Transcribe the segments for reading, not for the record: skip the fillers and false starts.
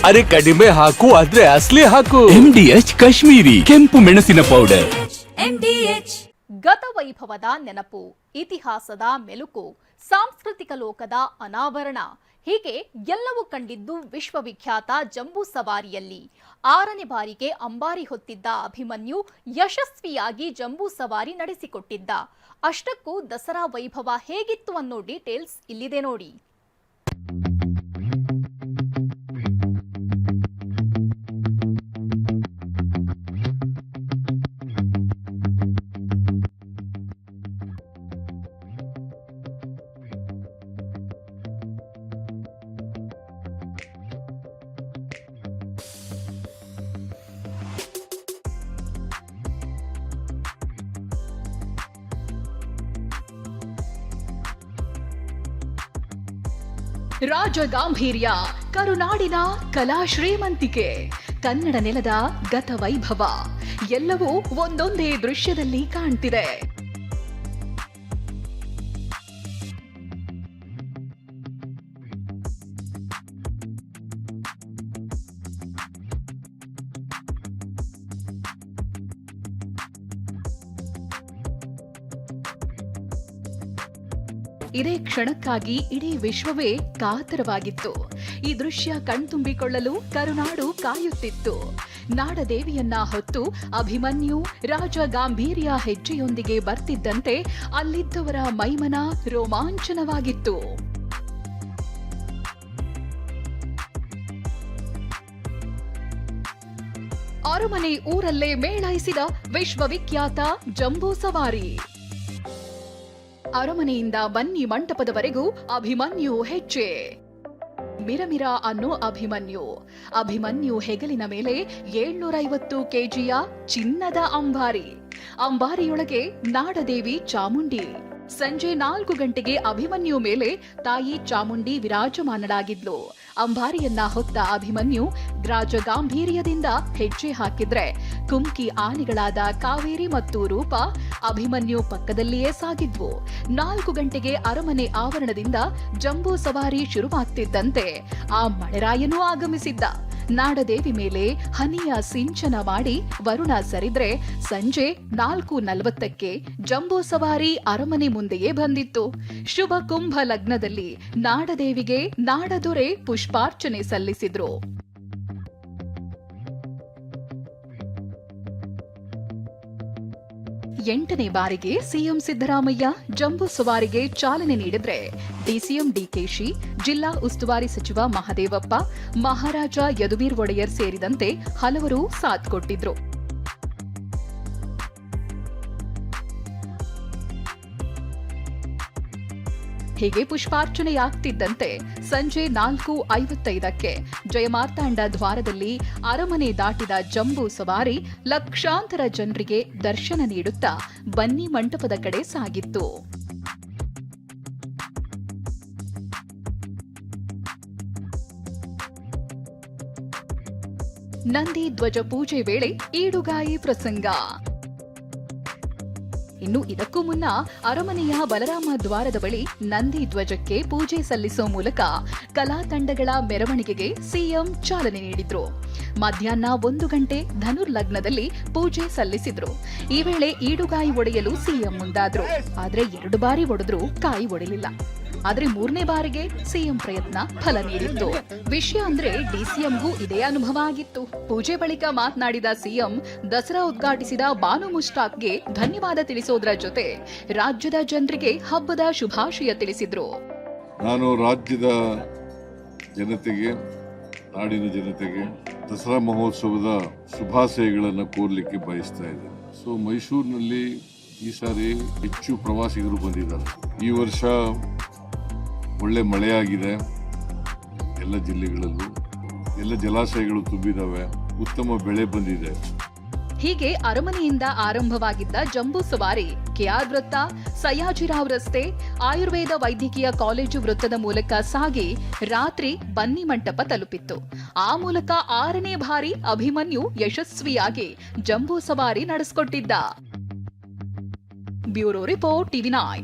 ಅರೆ ಕಡಿಮೆ ಹಾಕು ಆದ್ರೆ ಅಸ್ಲಿ ಹಾಕು. MDH ಕಾಶ್ಮೀರಿ ಕೆಂಪು ಮೆಣಸಿನ ಪೌಡರ್. ಗತವೈಭವದ ನೆನಪು, ಇತಿಹಾಸದ ಮೆಲುಕು, ಸಾಂಸ್ಕೃತಿಕ ಲೋಕದ ಅನಾವರಣ, ಹೀಗೆ ಎಲ್ಲವೂ ಕಂಡಿದ್ದು ವಿಶ್ವವಿಖ್ಯಾತ ಜಂಬೂ ಸವಾರಿಯಲ್ಲಿ. 6ನೇ ಬಾರಿಗೆ ಅಂಬಾರಿ ಹೊತ್ತಿದ್ದ ಅಭಿಮನ್ಯು ಯಶಸ್ವಿಯಾಗಿ ಜಂಬೂ ಸವಾರಿ ನಡೆಸಿಕೊಟ್ಟಿದ್ದ. ಅಷ್ಟಕ್ಕೂ ದಸರಾ ವೈಭವ ಹೇಗಿತ್ತು ಅನ್ನೋ ಡೀಟೇಲ್ಸ್ ಇಲ್ಲಿದೆ ನೋಡಿ. ರಾಜಗಾಂಭೀರ್ಯ, ಕರುನಾಡಿನ ಕಲಾ ಶ್ರೀಮಂತಿಕೆ, ಕನ್ನಡ ನೆಲದ ಗತವೈಭವ ಎಲ್ಲವೂ ಒಂದೊಂದೇ ದೃಶ್ಯದಲ್ಲಿ ಕಾಣ್ತಿದೆ. ಇದೇ ಕ್ಷಣಕ್ಕಾಗಿ ಇಡೀ ವಿಶ್ವವೇ ಕಾತರವಾಗಿತ್ತು. ಈ ದೃಶ್ಯ ಕಣ್ತುಂಬಿಕೊಳ್ಳಲು ಕರುನಾಡು ಕಾಯುತ್ತಿತ್ತು. ನಾಡದೇವಿಯನ್ನ ಹೊತ್ತು ಅಭಿಮನ್ಯು ರಾಜ ಗಾಂಭೀರ್ಯ ಹೆಜ್ಜೆಯೊಂದಿಗೆ ಬರ್ತಿದ್ದಂತೆ ಅಲ್ಲಿದ್ದವರ ಮೈಮನ ರೋಮಾಂಚನವಾಗಿತ್ತು. ಅರಮನೆ ಊರಲ್ಲೇ ಮೇಳೈಸಿದ ವಿಶ್ವವಿಖ್ಯಾತ ಜಂಬೂ ಸವಾರಿ. ಅರಮನೆಯಿಂದ ಬನ್ನಿ ಮಂಟಪದವರೆಗೂ ಅಭಿಮನ್ಯು ಹೆಜ್ಜೆ. ಮಿರಮಿರ ಅನ್ನೋ ಅಭಿಮನ್ಯು ಹೆಗಲಿನ ಮೇಲೆ 750 ಕೆಜಿಯ ಚಿನ್ನದ ಅಂಬಾರಿ. ಅಂಬಾರಿಯೊಳಗೆ ನಾಡದೇವಿ ಚಾಮುಂಡಿ. ಸಂಜೆ 4 ಗಂಟೆಗೆ ಅಭಿಮನ್ಯು ಮೇಲೆ ತಾಯಿ ಚಾಮುಂಡಿ ವಿರಾಜಮಾನಳಾಗಿದ್ಲು. ಅಂಬಾರಿಯನ್ನ ಹೊತ್ತ ಅಭಿಮನ್ಯು ರಾಜ ಗಾಂಭೀರ್ಯದಿಂದ ಹೆಜ್ಜೆ ಹಾಕಿದ್ರೆ ಕುಮ್ಕಿ ಆನೆಗಳಾದ ಕಾವೇರಿ ಮತ್ತು ರೂಪ ಅಭಿಮನ್ಯು ಪಕ್ಕದಲ್ಲಿಯೇ ಸಾಗಿದ್ವು. 4 ಗಂಟೆಗೆ ಅರಮನೆ ಆವರಣದಿಂದ ಜಂಬೂ ಸವಾರಿ ಶುರುವಾಗ್ತಿದ್ದಂತೆ ಆ ಮಳೆರಾಯನೂ ಆಗಮಿಸಿದ್ದ. ನಾಡದೇವಿ ಮೇಲೆ ಹನಿಯ ಸಿಂಚನ ಮಾಡಿ ವರುಣ ಸರಿದ್ರೆ ಸಂಜೆ 4:40ಕ್ಕೆ ಜಂಬೂ ಸವಾರಿ ಅರಮನೆ ಮುಂದೆಯೇ ಬಂದಿತ್ತು. ಶುಭ ಕುಂಭ ಲಗ್ನದಲ್ಲಿ ನಾಡದೇವಿಗೆ ನಾಡದೊರೆ ಪುಷ್ಪಾರ್ಚನೆ ಸಲ್ಲಿಸಿದ್ರು. ಎಂಟನೇ ಬಾರಿಗೆ ಸಿಎಂ ಸಿದ್ದರಾಮಯ್ಯ ಜಂಬೂ ಸವಾರಿಗೆ ಚಾಲನೆ ನೀಡಿದ್ರೆ ಡಿಸಿಎಂ ಡಿಕೆಶಿ, ಜಿಲ್ಲಾ ಉಸ್ತುವಾರಿ ಸಚಿವ ಮಹದೇವಪ್ಪ, ಮಹಾರಾಜ ಯದುವೀರ್ ಒಡೆಯರ್ ಸೇರಿದಂತೆ ಹಲವರು ಸಾಥ್ ಕೊಟ್ಟಿದ್ರು. ಹೀಗೆ ಪುಷ್ಪಾರ್ಚನೆಯಾಗ್ತಿದ್ದಂತೆ ಸಂಜೆ 4:55ಕ್ಕೆ ಜಯಮಾರ್ತಾಂಡ ದ್ವಾರದಲ್ಲಿ ಅರಮನೆ ದಾಟಿದ ಜಂಬೂ ಸವಾರಿ ಲಕ್ಷಾಂತರ ಜನರಿಗೆ ದರ್ಶನ ನೀಡುತ್ತಾ ಬನ್ನಿ ಮಂಟಪದ ಕಡೆ ಸಾಗಿತ್ತು. ನಂದಿ ಧ್ವಜ ಪೂಜೆ ವೇಳೆ ಈಡುಗಾಯಿ ಪ್ರಸಂಗ. ಇನ್ನು ಇದಕ್ಕೂ ಮುನ್ನ ಅರಮನೆಯ ಬಲರಾಮ ದ್ವಾರದ ಬಳಿ ನಂದಿ ಧ್ವಜಕ್ಕೆ ಪೂಜೆ ಸಲ್ಲಿಸುವ ಮೂಲಕ ಕಲಾ ತಂಡಗಳ ಮೆರವಣಿಗೆಗೆ ಸಿಎಂ ಚಾಲನೆ ನೀಡಿದ್ರು. ಮಧ್ಯಾಹ್ನ 1 ಗಂಟೆ ಧನುರ್ಲಗ್ನದಲ್ಲಿ ಪೂಜೆ ಸಲ್ಲಿಸಿದ್ರು. ಈ ವೇಳೆ ಈಡುಗಾಯಿ ಒಡೆಯಲು ಸಿಎಂ ಮುಂದಾದ್ರು. ಆದ್ರೆ 2 ಬಾರಿ ಒಡೆದ್ರೂ ಕಾಯಿ ಒಡೆಯಲಿಲ್ಲ. ಆದ್ರೆ 3ನೇ ಬಾರಿಗೆ ಸಿಎಂ ಪ್ರಯತ್ನ ಫಲ ನೀಡಿತ್ತು. ವಿಷಯ ಅಂದ್ರೆ ಡಿಸಿಎಂಗೂ ಇದೇ ಅನುಭವ ಆಗಿತ್ತು. ಪೂಜೆ ಬಳಿಕ ಮಾತನಾಡಿದ ಸಿಎಂ ದಸರಾ ಉದ್ಘಾಟಿಸಿದ ಬಾನು ಮುಷ್ತಾಕ್ಗೆ ಧನ್ಯವಾದ ತಿಳಿಸೋದ್ರ ಜೊತೆ ರಾಜ್ಯದ ಜನರಿಗೆ ಹಬ್ಬದ ಶುಭಾಶಯ ತಿಳಿಸಿದ್ರು. ನಾನು ರಾಜ್ಯದ ಜನತೆಗೆ, ನಾಡಿನ ಜನತೆಗೆ ದಸರಾ ಮಹೋತ್ಸವದ ಶುಭಾಶಯಗಳನ್ನು ಕೋರ್ಲಿಕ್ಕೆ ಬಯಸ್ತಾ ಇದ್ದೇನೆ. ಮೈಸೂರಿನಲ್ಲಿ ಈ ಸಾರಿ ಹೆಚ್ಚು ಪ್ರವಾಸಿಗರು ಬಂದಿದ್ದಾರೆ. ಈ ವರ್ಷ ಒಳ್ಳೆ ಮಳೆಯಾಗಿದೆ. ಎಲ್ಲ ಜಿಲ್ಲೆಗಳಲ್ಲೂ ಎಲ್ಲ ಜಲಾಶಯಗಳು ತುಂಬಿದಾವೆ. ಉತ್ತಮ ಬೆಳೆ ಬಂದಿದೆ. ಹೀಗೆ ಅರಮನೆಯಿಂದ ಆರಂಭವಾಗಿದ್ದ ಜಂಬೂ ಸವಾರಿ ಕೆಆರ್ ವೃತ್ತ, ಸಯ್ಯಾಜಿರಾವ್ ರಸ್ತೆ, ಆಯುರ್ವೇದ ವೈದ್ಯಕೀಯ ಕಾಲೇಜು ವೃತ್ತದ ಮೂಲಕ ಸಾಗಿ ರಾತ್ರಿ ಬನ್ನಿ ಮಂಟಪ ತಲುಪಿತ್ತು. ಆ ಮೂಲಕ 6ನೇ ಬಾರಿ ಅಭಿಮನ್ಯು ಯಶಸ್ವಿಯಾಗಿ ಜಂಬೂ ಸವಾರಿ ನಡೆಸಿಕೊಟ್ಟಿದ್ದ. Bureau report, TV9.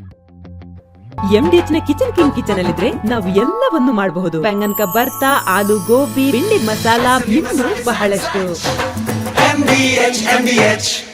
MDH ನ ಕಿಚನ್ ಕಿಂಗ್ ಕಿಚನ್ ಅಲ್ಲಿದ್ರೆ ನಾವು ಎಲ್ಲವನ್ನು ಮಾಡಬಹುದು. ಬೆಂಗನ್ ಕ ಬರ್ತಾ, ಆಲೂ ಗೋಬಿ, ಭಿಂಡಿ ಮಸಾಲಾ, ಇನ್ನೂ ಬಹಳಷ್ಟು.